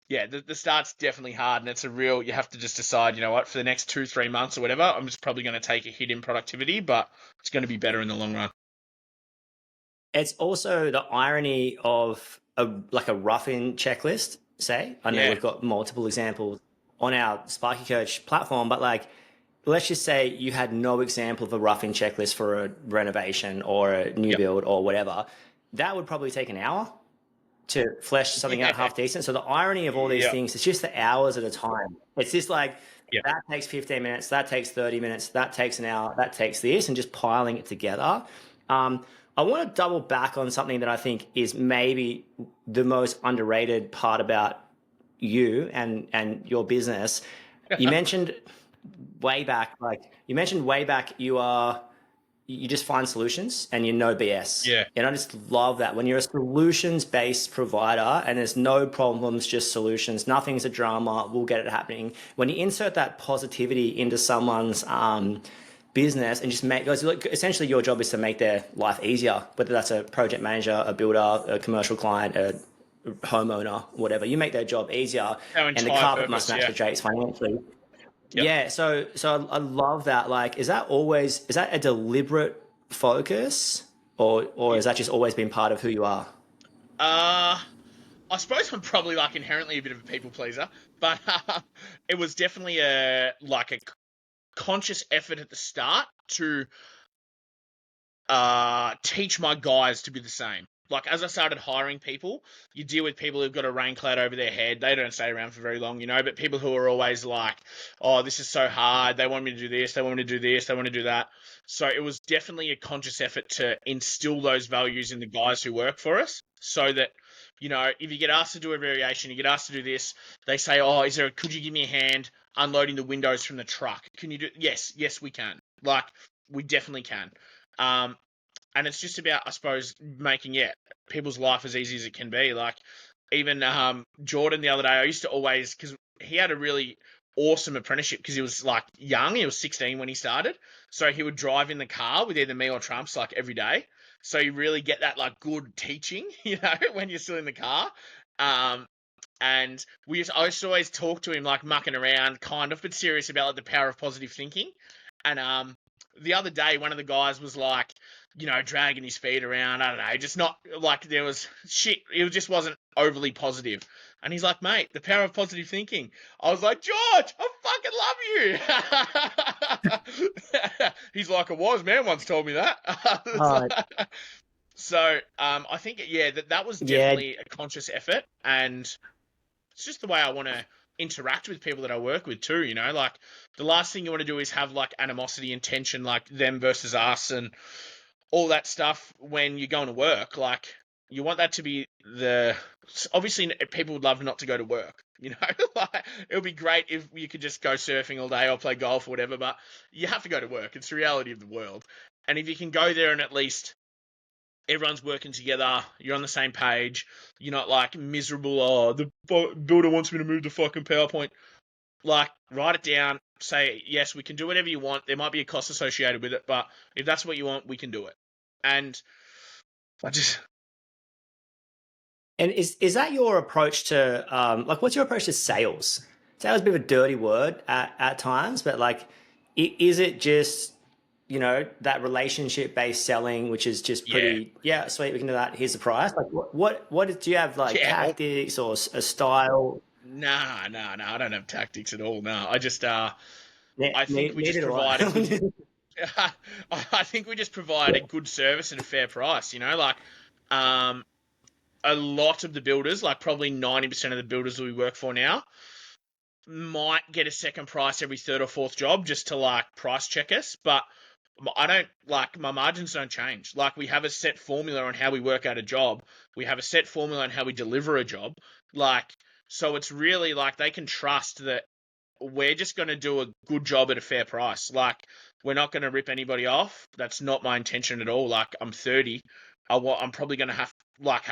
yeah, the start's definitely hard, and it's a real. You have to just decide, you know what, for the next 2-3 months or whatever, I'm just probably going to take a hit in productivity, but it's going to be better in the long run. It's also the irony of like a roughing checklist. Say, I know Yeah, we've got multiple examples on our Sparky Coach platform, but like, let's just say you had no example of a roughing checklist for a renovation or a new yep, build or whatever. That would probably take an hour to flesh something out yeah, half decent. So the irony of all these yep, things, it's just the hours at a time. It's just like yep. that takes 15 minutes, that takes 30 minutes, that takes an hour, that takes this, and just piling it together. Um, I want to double back on something that I think is maybe the most underrated part about you and your business. You mentioned way back, you just find solutions and you know BS. Yeah, And I just love that when you're a solutions based provider and there's no problems, just solutions, nothing's a drama, we'll get it happening. When you insert that positivity into someone's business and just because essentially your job is to make their life easier, whether that's a project manager, a builder, a commercial client, a homeowner, whatever, you make their job easier our and the entire carpet must purpose. match Yeah, the drapes financially. yep. Yeah, so I love that. Like, is that a deliberate focus, or has that just always been part of who you are? Uh, I suppose I'm probably like inherently a bit of a people pleaser, but it was definitely a conscious effort at the start to teach my guys to be the same. Like as I started hiring people, you deal with people who've got a rain cloud over their head. They don't stay around for very long, but people who are always like, "Oh, this is so hard. They want me to do this. They want me to do this. They want to do that." So it was definitely a conscious effort to instill those values in the guys who work for us, so that if you get asked to do a variation, you get asked to do this, they say, "Oh, could you give me a hand unloading the windows from the truck? Can you do?" Yes, yes, we can. Like we definitely can. Um, and it's just about, I suppose, making people's life as easy as it can be. Like even Jordan the other day, I used to always because he had a really awesome apprenticeship because he was like young. He was 16 when he started, so he would drive in the car with either me or Trumps like every day. So you really get that like good teaching, when you're still in the car. Um, and I used to always talk to him like mucking around, kind of, but serious about like the power of positive thinking. And the other day, one of the guys was like, dragging his feet around. I don't know, just not like there was shit. It just wasn't overly positive. And he's like, mate, the power of positive thinking. I was like, George, I fucking love you. He's like, a wise man once told me that. Uh, So I think, yeah, that was yeah, definitely a conscious effort, and it's just the way I want to. interact with people that I work with too, like the last thing you want to do is have like animosity and tension, like them versus us and all that stuff when you're going to work. Like you want that to be obviously people would love not to go to work, like it would be great if you could just go surfing all day or play golf or whatever, but you have to go to work. It's the reality of the world. And if you can go there and at least everyone's working together, you're on the same page, you're not like miserable, oh, the builder wants me to move the fucking PowerPoint. Like, write it down, say, yes, we can do whatever you want. There might be a cost associated with it, but if that's what you want, we can do it. And I just. And is that your approach to like what's your approach to sales? Sales is a bit of a dirty word at times, but like, is it just that relationship based selling, which is just pretty sweet, we can do that. Here's the price. Like what do you have like tactics or a style? Nah. I don't have tactics at all. No, I just I think we just Neither do provide a good. I. I think we just provide a good service at a fair price. Like um, a lot of the builders, like probably 90% of the builders that we work for now, might get a second price every third or fourth job just to like price check us. But I don't like my margins don't change. Like we have a set formula on how we work out a job. We have a set formula on how we deliver a job. Like, so it's really like they can trust that we're just going to do a good job at a fair price. Like, we're not going to rip anybody off. That's not my intention at all. Like, I'm 30. I'm probably going to have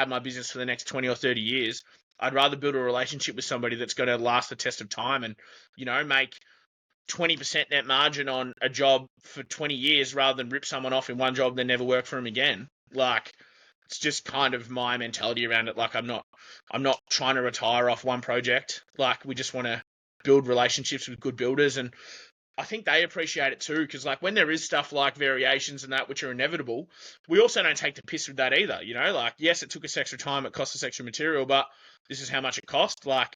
my business for the next 20 or 30 years. I'd rather build a relationship with somebody that's going to last the test of time and, make 20% net margin on a job for 20 years rather than rip someone off in one job and then never work for them again. Like, it's just kind of my mentality around it. Like, I'm not trying to retire off one project. Like, we just want to build relationships with good builders, and I think they appreciate it too, because like when there is stuff like variations and that which are inevitable, we also don't take the piss with that either. Like, yes, it took us extra time, it cost us extra material, but this is how much it cost. Like,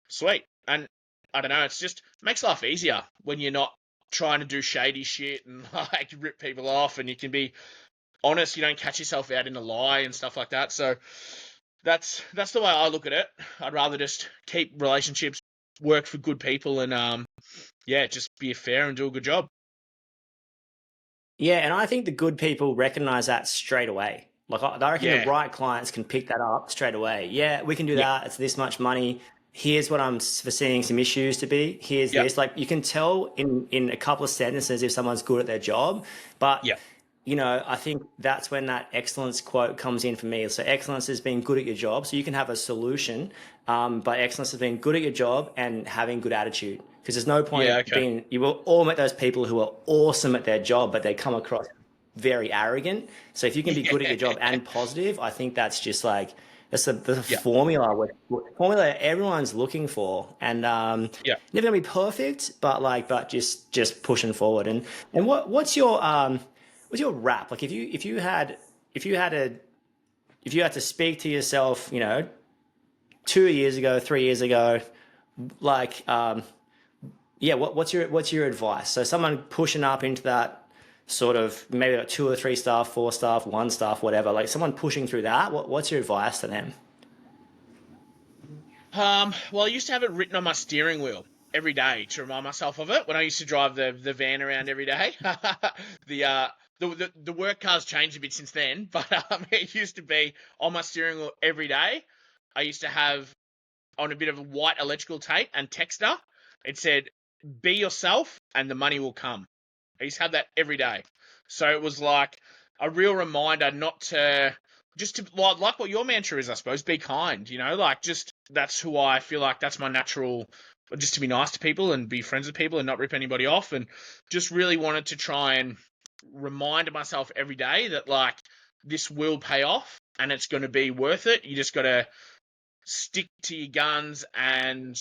sweet. And I don't know, it's just makes life easier when you're not trying to do shady shit and like rip people off, and you can be honest. You don't catch yourself out in a lie and stuff like that. So that's the way I look at it. I'd rather just keep relationships, work for good people, and just be fair and do a good job. Yeah, and I think the good people recognize that straight away. Like I reckon the right clients can pick that up straight away. Yeah, we can do that. It's this much money. Here's what I'm foreseeing some issues to be. Here's this. Like you can tell in a couple of sentences if someone's good at their job. But I think that's when that excellence quote comes in for me. So excellence is being good at your job. So you can have a solution, but excellence is being good at your job and having good attitude. Because there's no point being. You will all meet those people who are awesome at their job, but they come across very arrogant. So if you can be good at your job and positive, I think that's just like that's the formula everyone's looking for. And never gonna be perfect, but just pushing forward. And what's your rap? Like if you had to speak to yourself, 2 years ago, 3 years ago, like what's your advice? So someone pushing up into that sort of maybe like 2 or 3 staff, 4 staff, 1 staff, whatever, like someone pushing through that, what's your advice to them? Well, I used to have it written on my steering wheel every day to remind myself of it when I used to drive the van around every day. The work car's changed a bit since then, but it used to be on my steering wheel every day. I used to have on a bit of white electrical tape and texter. It said, "Be yourself, and the money will come." I used to have that every day, so it was like a real reminder not to just to like what your mantra is, I suppose. Be kind, like just that's who I feel like that's my natural. Just to be nice to people and be friends with people and not rip anybody off, and just really wanted to try and remind myself every day that like this will pay off and it's going to be worth it. You just got to stick to your guns and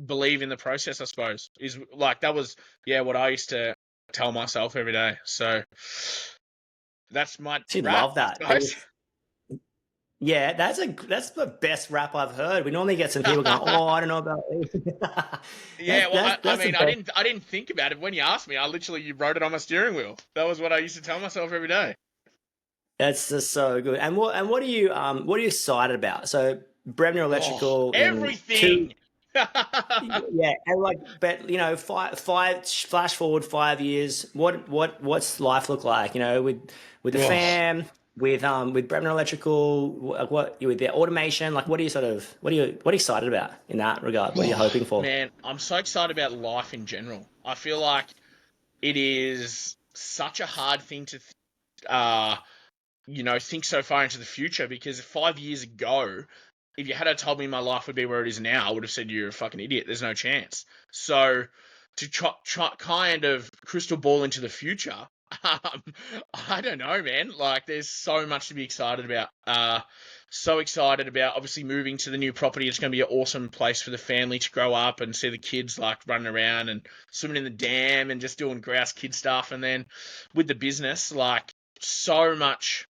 believe in the process, I suppose. Is like that was what I used to tell myself every day. So that's my rap, Love that. Yeah, that's the best rap I've heard. We normally get some people going, "Oh, I don't know about." I didn't think about it when you asked me. I literally wrote it on my steering wheel. That was what I used to tell myself every day. That's just so good. And what are you excited about? So Bremner Electrical, everything. Yeah, and like, but you know, flash forward 5 years. What's life look like? You know, with the Oh, fam, with Bremner Electrical, what with the automation. Like, what are you excited about in that regard? What are you oh, hoping for? man, I'm so excited about life in general. I feel like it is such a hard thing to, uh, think so far into the future because 5 years ago, if you had told me my life would be where it is now, I would have said you're a fucking idiot. There's no chance. So to try kind of crystal ball into the future, um, I don't know, man. Like, there's so much to be excited about. So excited about obviously moving to the new property. It's going to be an awesome place for the family to grow up and see the kids like running around and swimming in the dam and just doing grouse kid stuff. And then with the business, like so much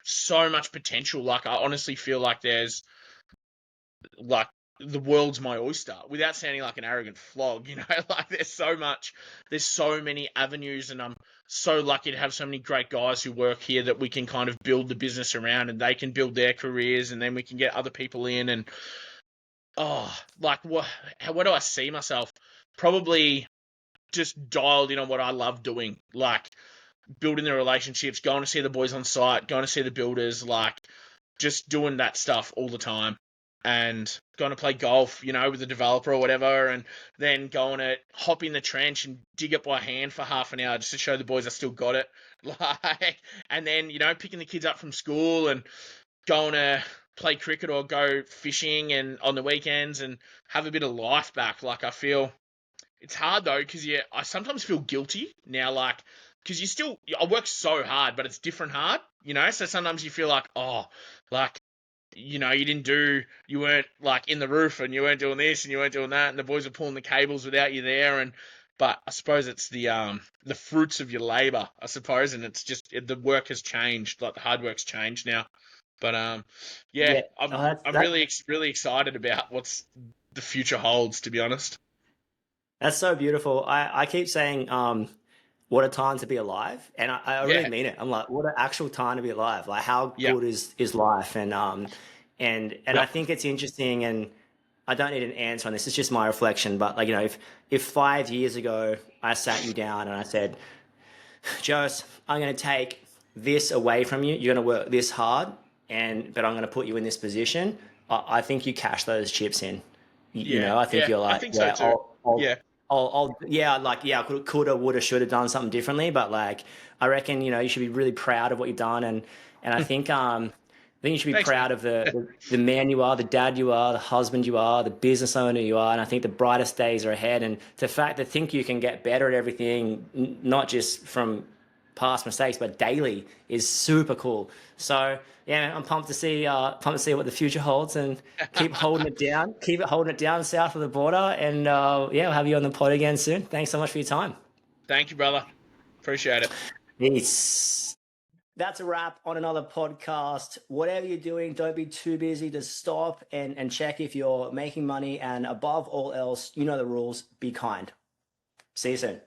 so much potential. Like, I honestly feel like there's like the world's my oyster without sounding like an arrogant flog, like there's so many avenues, and I'm so lucky to have so many great guys who work here that we can kind of build the business around, and they can build their careers, and then we can get other people in. And like, what do I see myself? Probably just dialed in on what I love doing, like building the relationships, going to see the boys on site, going to see the builders, like just doing that stuff all the time, and going to play golf, with the developer or whatever, and then going to hop in the trench and dig it by hand for half an hour just to show the boys I still got it. Like, and then, picking the kids up from school and going to play cricket or go fishing and on the weekends and have a bit of life back. Like, I feel it's hard though, because I sometimes feel guilty now, like, because I work so hard, but it's different hard, So sometimes you feel like, oh, like, you weren't like in the roof, and you weren't doing this and you weren't doing that, and the boys were pulling the cables without you there, but I suppose it's the fruits of your labor, I suppose, and it's just the work has changed, like the hard work's changed now. But yeah, Yeah, I'm oh, I'm really excited about what's the future holds, to be honest. that's so beautiful. I keep saying, what a time to be alive, and I really Yeah, mean it. I'm like, what an actual time to be alive. Like, how yeah, good is life? And I yep. think it's interesting, and I don't need an answer on this. It's just my reflection. But like, if 5 years ago I sat you down and I said, Joes, I'm going to take this away from you. You're going to work this hard, but I'm going to put you in this position. I think you cash those chips in. Yeah, I think yeah, you're I like, think so yeah, too. Yeah. yeah, like, yeah, I coulda, woulda, shoulda done something differently, but like, I reckon, you should be really proud of what you've done, and I think you should be Thanks, man. proud of the man you are, the dad you are, the husband you are, the business owner you are, and I think the brightest days are ahead. And the fact that think you can get better at everything, not just from past mistakes, but daily, is super cool. So yeah, I'm pumped to see what the future holds, and keep it holding it down south of the border. And yeah, I'll have you on the pod again soon. Thanks so much for your time. Thank you, brother. Appreciate it. Peace. That's a wrap on another podcast. Whatever you're doing, don't be too busy to stop and check if you're making money. And above all else, you know the rules. Be kind. See you soon.